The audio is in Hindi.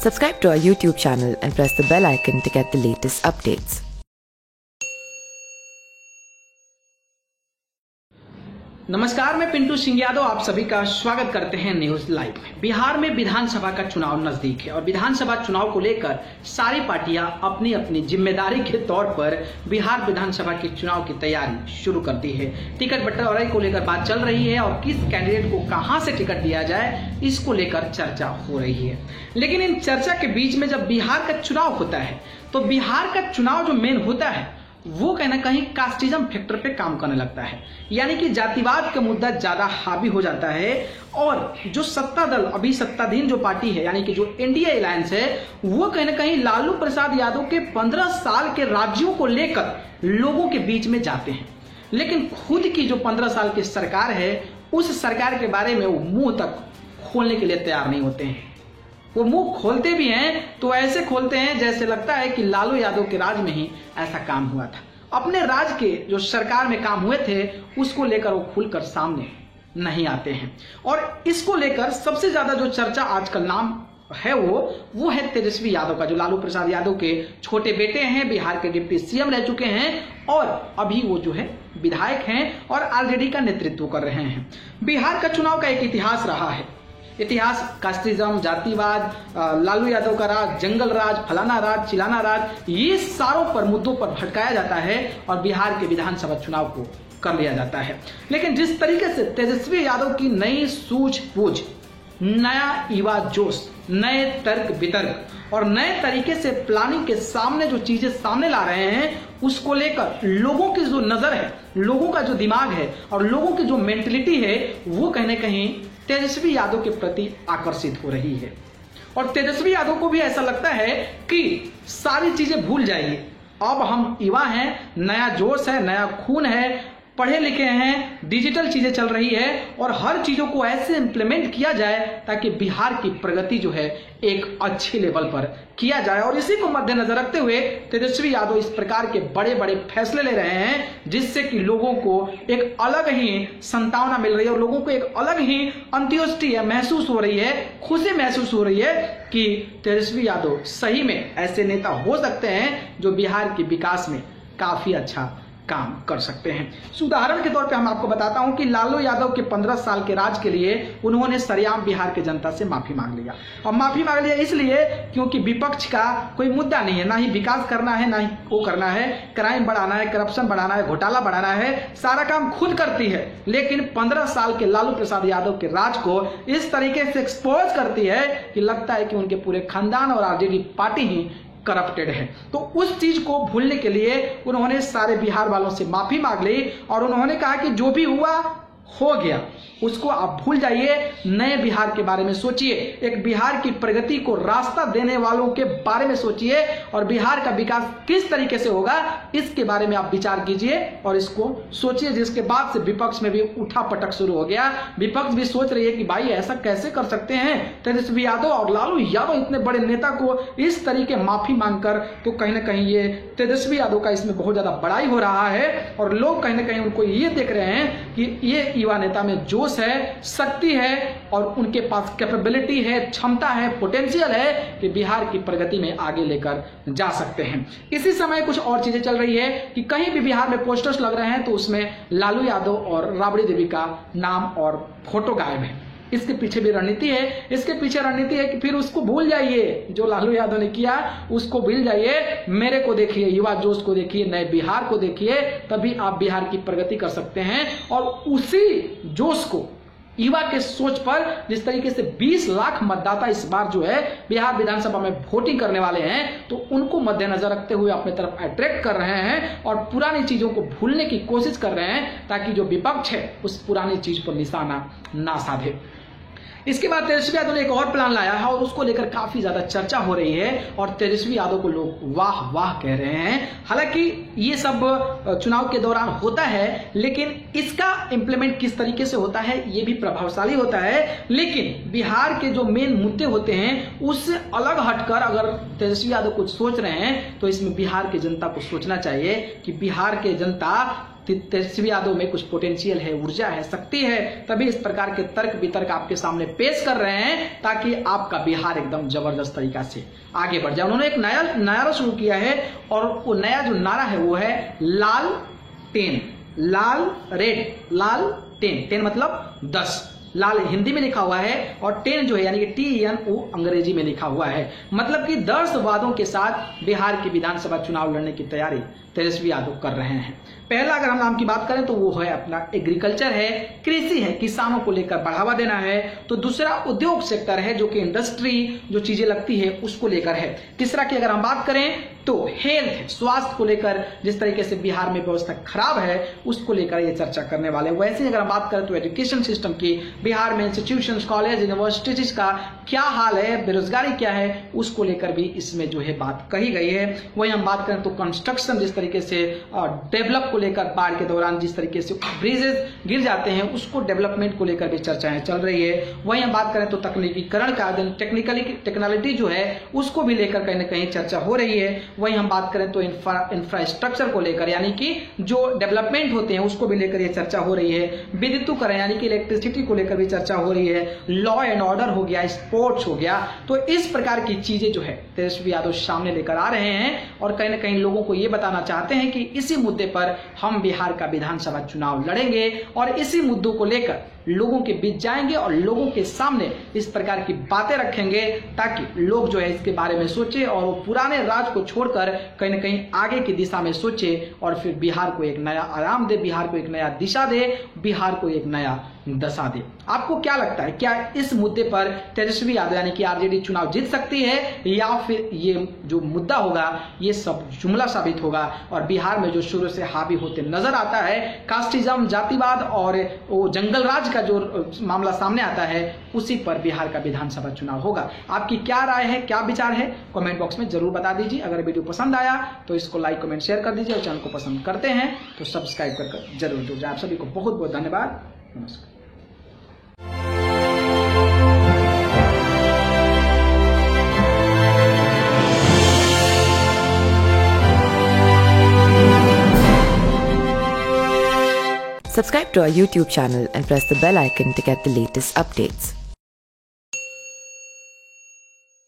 Subscribe to our YouTube channel and press the bell icon to get the latest updates. नमस्कार, मैं पिंटू सिंह यादव आप सभी का स्वागत करते हैं न्यूज लाइव में। बिहार में विधानसभा का चुनाव नजदीक है और विधानसभा चुनाव को लेकर सारी पार्टियां अपनी अपनी जिम्मेदारी के तौर पर बिहार विधानसभा के चुनाव की तैयारी शुरू कर दी है। टिकट बंटवारे को लेकर बात चल रही है और किस कैंडिडेट को कहां से टिकट दिया जाए इसको लेकर चर्चा हो रही है। लेकिन इन चर्चा के बीच में जब बिहार का चुनाव होता है तो बिहार का चुनाव जो मेन होता है वो कहीं ना कहीं कास्टिज्म फैक्टर पे काम करने लगता है, यानी कि जातिवाद का मुद्दा ज्यादा हावी हो जाता है। और जो सत्ता दल अभी सत्ताधीन जो पार्टी है यानी कि जो एनडीए अलायंस है वो कहीं ना कहीं लालू प्रसाद यादव के 15 साल के राज्यों को लेकर लोगों के बीच में जाते हैं, लेकिन खुद की जो 15 साल की सरकार है उस सरकार के बारे में वो मुंह तक खोलने के लिए तैयार नहीं होते हैं। वो मुंह खोलते भी हैं तो ऐसे खोलते हैं जैसे लगता है कि लालू यादव के राज में ही ऐसा काम हुआ था। अपने राज के जो सरकार में काम हुए थे उसको लेकर वो खुलकर सामने नहीं आते हैं। और इसको लेकर सबसे ज्यादा जो चर्चा आजकल नाम है वो है तेजस्वी यादव का, जो लालू प्रसाद यादव के छोटे बेटे हैं, बिहार के डिप्टी सीएम रह चुके हैं और अभी वो जो है विधायक हैं और आरजेडी का नेतृत्व कर रहे हैं। बिहार का चुनाव का एक इतिहास रहा है। इतिहास कास्टिज्म, जातिवाद, लालू यादव का राज, जंगल राज, फलाना राज, चिलाना राज, ये सारों पर मुद्दों पर भटकाया जाता है और बिहार के विधानसभा चुनाव को कर लिया जाता है। लेकिन जिस तरीके से तेजस्वी यादव की नई सूझबूझ, नया युवा जोश, नए तर्क वितर्क और नए तरीके से प्लानिंग के सामने जो चीजें सामने ला रहे हैं उसको लेकर लोगों की जो नजर है, लोगों का जो दिमाग है और लोगों की जो मेंटलिटी है वो कहीं ना कहीं तेजस्वी यादव के प्रति आकर्षित हो रही है। और तेजस्वी यादव को भी ऐसा लगता है कि सारी चीजें भूल जाइए, अब हम युवा हैं, नया जोश है, नया खून है, पढ़े लिखे हैं, डिजिटल चीजें चल रही है और हर चीजों को ऐसे इंप्लीमेंट किया जाए ताकि बिहार की प्रगति जो है एक अच्छे लेवल पर किया जाए। और इसी को मद्देनजर रखते हुए तेजस्वी यादव इस प्रकार के बड़े बड़े फैसले ले रहे हैं जिससे कि लोगों को एक अलग ही संतावना मिल रही है और लोगों को एक अलग ही अंत्योष्टि महसूस हो रही है, खुशी महसूस हो रही है कि तेजस्वी यादव सही में ऐसे नेता हो सकते हैं जो बिहार के विकास में काफी अच्छा काम कर सकते हैं। उदाहरण के तौर पे हम आपको बताता हूं कि लालू यादव के 15 साल के राज के लिए उन्होंने सरेआम बिहार के जनता से माफी मांग लिया। और माफी मांग लिया इसलिए क्योंकि विपक्ष का कोई मुद्दा नहीं है, ना ही विकास करना है, ना ही वो करना है, क्राइम बढ़ाना है, करप्शन बढ़ाना है, घोटाला बढ़ाना है, सारा काम खुद करती है। लेकिन 15 साल के लालू प्रसाद यादव के राज को इस तरीके से एक्सपोज करती है कि लगता है कि उनके पूरे खानदान और आरजेडी पार्टी ही करप्टेड है। तो उस चीज को भूलने के लिए उन्होंने सारे बिहार वालों से माफी मांग ली और उन्होंने कहा कि जो भी हुआ हो गया, उसको आप भूल जाइए, नए बिहार के बारे में सोचिए, एक बिहार की प्रगति को रास्ता देने वालों के बारे में सोचिए और बिहार का विकास किस तरीके से होगा इसके बारे में आप विचार कीजिए और इसको सोचिए। जिसके बाद से विपक्ष में भी उठा पटक शुरू हो गया। विपक्ष भी सोच रही है कि भाई ऐसा कैसे कर सकते हैं तेजस्वी यादव और लालू यादव, इतने बड़े नेता को इस तरीके माफी मांगकर। तो कहीं ना कहीं ये तेजस्वी यादव का इसमें बहुत ज्यादा बड़ाई हो रहा है और लोग कहीं ना कहीं उनको ये देख रहे हैं कि ये युवा नेता में जोश है, शक्ति है और उनके पास कैपेबिलिटी है, क्षमता है, पोटेंशियल है कि बिहार की प्रगति में आगे लेकर जा सकते हैं। इसी समय कुछ और चीजें चल रही है कि कहीं भी बिहार में पोस्टर्स लग रहे हैं तो उसमें लालू यादव और राबड़ी देवी का नाम और फोटो गायब है। इसके पीछे भी रणनीति है। इसके पीछे रणनीति है कि फिर उसको भूल जाइए, जो लालू यादव ने किया उसको भूल जाइए, मेरे को देखिए, युवा जोश को देखिए, नए बिहार को देखिए, तभी आप बिहार की प्रगति कर सकते हैं। और उसी जोश को, युवा के सोच पर जिस तरीके से 20 लाख मतदाता इस बार जो है बिहार विधानसभा में वोटिंग करने वाले हैं, तो उनको मद्देनजर रखते हुए अपने तरफ अट्रैक्ट कर रहे हैं और पुरानी चीजों को भूलने की कोशिश कर रहे हैं ताकि जो विपक्ष है उस पुरानी चीज पर निशाना ना साधे। इसके बाद तेजस्वी यादव ने एक और प्लान लाया है और उसको लेकर काफी ज्यादा चर्चा हो रही है और तेजस्वी यादव को लोग वाह वाह कह रहे हैं। हालांकि ये सब चुनाव के दौरान होता है, लेकिन इसका इंप्लीमेंट किस तरीके से होता है ये भी प्रभावशाली होता है। लेकिन बिहार के जो मेन मुद्दे होते हैं उससे अलग हटकर अगर तेजस्वी यादव कुछ सोच रहे हैं तो इसमें बिहार की जनता को सोचना चाहिए कि बिहार के जनता तेजस्वी यादव में कुछ पोटेंशियल है, ऊर्जा है, शक्ति है, तभी इस प्रकार के तर्क वितर्क आपके सामने पेश कर रहे हैं ताकि आपका बिहार एकदम जबरदस्त तरीका से आगे बढ़ जाए। उन्होंने एक नया नारा शुरू किया है और वो नया जो नारा है वो है लाल टेन, लाल रेड लाल टेन, टेन मतलब 10, लाल हिंदी में लिखा हुआ है और टेन जो है यानी कि TEN अंग्रेजी में लिखा हुआ है। मतलब कि 10 वादों के साथ बिहार की विधानसभा चुनाव लड़ने की तैयारी तेजस्वी यादव कर रहे हैं। पहला अगर हम नाम की बात करें तो वो है अपना एग्रीकल्चर है, कृषि है, किसानों को लेकर बढ़ावा देना है। तो दूसरा उद्योग सेक्टर है जो कि इंडस्ट्री जो चीजें लगती है उसको लेकर है। तीसरा की अगर हम बात करें तो हेल्थ है, स्वास्थ्य को लेकर जिस तरीके से बिहार में व्यवस्था खराब है उसको लेकर ये चर्चा करने वाले। वैसे ही अगर हम बात करें तो एजुकेशन सिस्टम की, बिहार में इंस्टीट्यूशंस, कॉलेज, यूनिवर्सिटीज का क्या हाल है, बेरोजगारी क्या है, उसको लेकर भी इसमें जो है बात कही गई है। वही हम बात करें तो कंस्ट्रक्शन जिस तरीके से डेवलप को लेकर बाढ़ के दौरान जिस तरीके से ब्रिजेस गिर जाते हैं उसको डेवलपमेंट को लेकर भी चर्चाएं चल रही है। वही हम बात करें तो तकनीकीकरण का टेक्निकलिटी जो है उसको भी लेकर कहीं ना कहीं चर्चा हो रही है। वही हम बात करें तो इंफ्रास्ट्रक्चर को लेकर यानी कि जो डेवलपमेंट होते हैं उसको भी लेकर ये चर्चा हो रही है। विद्युतीकरण यानी कि इलेक्ट्रिसिटी को लेकर भी चर्चा हो रही है। लॉ एंड ऑर्डर हो गया, स्पोर्ट्स हो गया। तो इस प्रकार की चीजें जो है तेजस्वी यादव सामने लेकर आ रहे हैं और कहीं ना कहीं लोगों को ये बताना चाहते हैं कि इसी मुद्दे पर हम बिहार का विधानसभा चुनाव लड़ेंगे और इसी मुद्दों को लेकर लोगों के बीच जाएंगे और लोगों के सामने इस प्रकार की बातें रखेंगे ताकि लोग जो है इसके बारे में सोचे और वो पुराने राज को छोड़कर कहीं ना कहीं आगे की दिशा में सोचे और फिर बिहार को एक नया आराम दे, बिहार को एक नया दिशा दे, बिहार को एक नया दशा दे। आपको क्या लगता है, क्या इस मुद्दे पर तेजस्वी यादव यानी कि आरजेडी चुनाव जीत सकती है या फिर ये जो मुद्दा होगा ये सब जुमला साबित होगा और बिहार में जो शुरू से हावी होते नजर आता है कास्टिज्म, जातिवाद और वो जंगल राज का जो मामला सामने आता है उसी पर बिहार का विधानसभा चुनाव होगा? आपकी क्या राय है, क्या विचार है, कमेंट बॉक्स में जरूर बता दीजिए। अगर वीडियो पसंद आया तो इसको लाइक, कमेंट, शेयर कर दीजिए और चैनल को पसंद करते हैं तो सब्सक्राइब कर जरूर जुड़ जाए। आप सभी को बहुत बहुत धन्यवाद। नमस्कार। Subscribe to our YouTube channel and press the bell icon to get the latest updates.